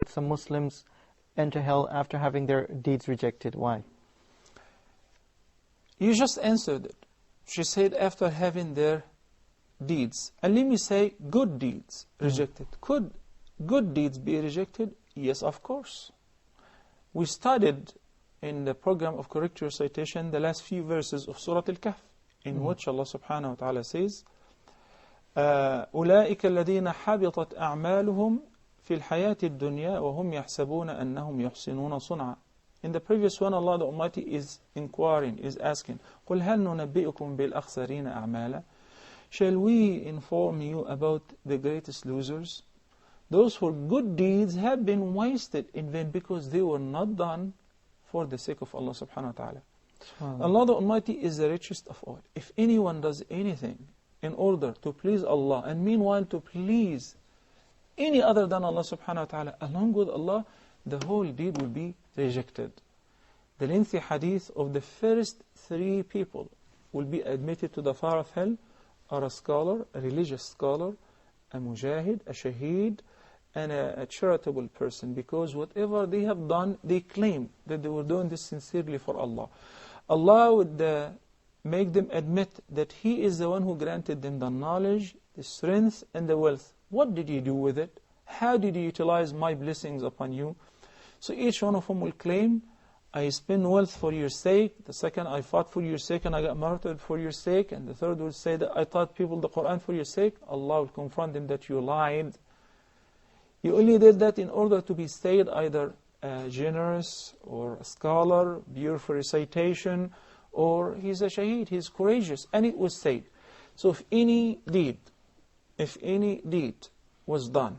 some Muslims enter hell after having their deeds rejected? Why? You just answered it. She said after having their deeds. And let me say, good deeds rejected. Could good deeds be rejected? Yes, of course. We studied in the program of correct recitation the last few verses of Surah Al-Kahf, in which Allah subhanahu wa ta'ala says, أولئك الذين حبطت أعمالهم في الحياة الدنيا وهم يحسبون أنهم يحسنون صنعا. In the previous one, Allah the Almighty is inquiring, is asking, قل هل ننبئكم بالأخسرين أعمالا? Shall we inform you about the greatest losers? Those whose good deeds have been wasted in vain because they were not done for the sake of Allah subhanahu wa ta'ala. Allah the Almighty is the richest of all. If anyone does anything in order to please Allah and meanwhile to please any other than Allah subhanahu wa ta'ala, along with Allah, the whole deed will be rejected. The lengthy hadith of the first 3 people will be admitted to the fire of hell are a scholar, a religious scholar, a mujahid, a shaheed, and a charitable person, because whatever they have done, they claim that they were doing this sincerely for Allah. Allah would make them admit that He is the one who granted them the knowledge, the strength, and the wealth. What did you do with it? How did you utilize my blessings upon you? So each one of them will claim, I spent wealth for your sake. The second, I fought for your sake and I got martyred for your sake. And the third will say that I taught people the Qur'an for your sake. Allah will confront them that you lied. You only did that in order to be stayed either generous or a scholar, beautiful recitation, or he's a shaheed, he's courageous. And it was said. So if any deed was done,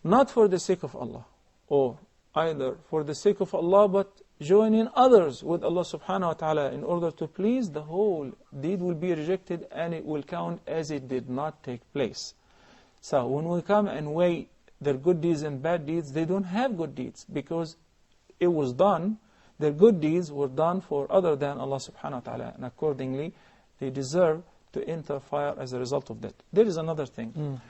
not for the sake of Allah, or either for the sake of Allah, but joining others with Allah subhanahu wa ta'ala in order to please, the whole deed will be rejected and it will count as it did not take place. So when we come and weigh their good deeds and bad deeds, they don't have good deeds because it was done, their good deeds were done for other than Allah subhanahu wa ta'ala, and accordingly they deserve to enter fire as a result of that. There is another thing.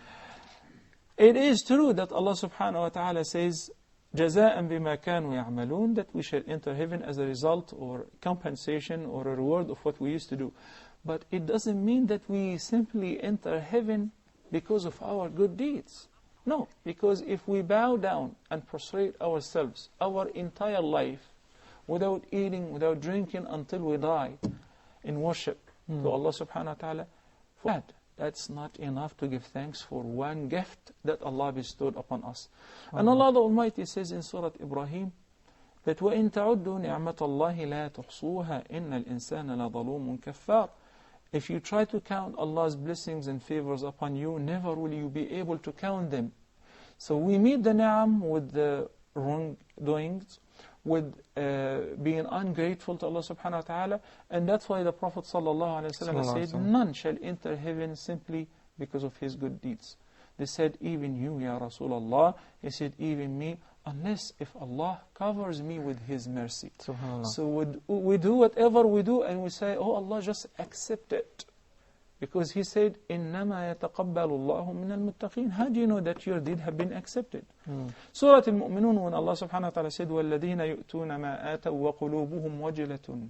It is true that Allah subhanahu wa ta'ala says, جَزَاءً بِمَا كَانُوا يَعْمَلُونَ, that we shall enter heaven as a result or compensation or a reward of what we used to do. But it doesn't mean that we simply enter heaven because of our good deeds. No, because if we bow down and prostrate ourselves our entire life without eating, without drinking until we die in worship to Allah subhanahu wa ta'ala, for that, that's not enough to give thanks for one gift that Allah bestowed upon us. And Allah the Almighty says in Surah Ibrahim that وَإِن تَعُدُّوا نِعْمَةَ اللَّهِ لَا تُحْصُوهَا إِنَّ الْإِنسَانَ لَظَلُومٌ كَفَّارٌ. If you try to count Allah's blessings and favors upon you, never will you be able to count them. So we meet the ni'am with the wrongdoings, with being ungrateful to Allah subhanahu wa ta'ala, and that's why the Prophet sallallahu alaihi wasallam said, none shall enter heaven simply because of his good deeds. They said, even you, Ya Rasulullah. He said, even me, unless if Allah covers me with His mercy. So we do whatever we do and we say, oh Allah, just accept it. Because He said, إِنَّمَا يَتَقَبَّلُ اللَّهُ مِنَ الْمُتَّقِينَ. How do you know that your deed have been accepted? Surah Al-Mu'minun, when Allah subhanahu wa ta'ala said, وَالَّذِينَ يُؤْتُونَ مَا آتَوا وَقُلُوبُهُمْ وَجِلَةٌ.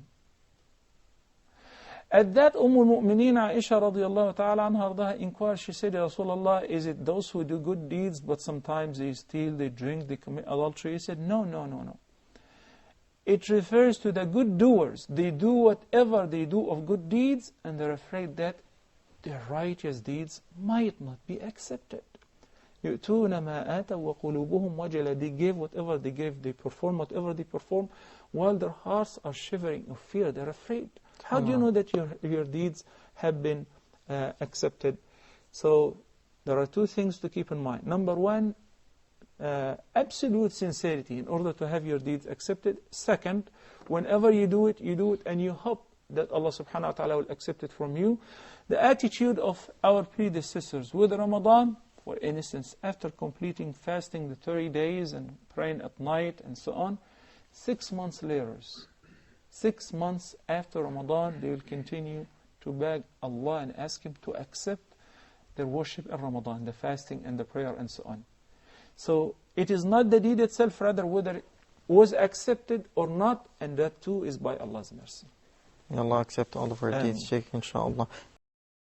At that Al-Mu'mineen Aisha radiallahu ta'ala anha inquired, she said, Ya Rasulullah, is it those who do good deeds but sometimes they steal, they drink, they commit adultery? He said, no. It refers to the good doers. They do whatever they do of good deeds and they're afraid that their righteous deeds might not be accepted. يُؤْتُونَ مَا آتَوا وَقُلُوبُهُمْ وَجِلَةٌ. They give whatever they give, they perform whatever they perform, while their hearts are shivering of fear, they're afraid. How do you know that your deeds have been accepted? So there are 2 things to keep in mind. Number 1, absolute sincerity in order to have your deeds accepted. Second, whenever you do it and you hope that Allah subhanahu wa ta'ala will accept it from you. The attitude of our predecessors with Ramadan, for instance, after completing fasting the 30 days and praying at night and so on, 6 months later, 6 months after Ramadan, they will continue to beg Allah and ask Him to accept their worship in Ramadan, the fasting and the prayer and so on. So it is not the deed itself, rather whether it was accepted or not, and that too is by Allah's mercy. May Allah accept all of our deeds, Shaykh, inshallah.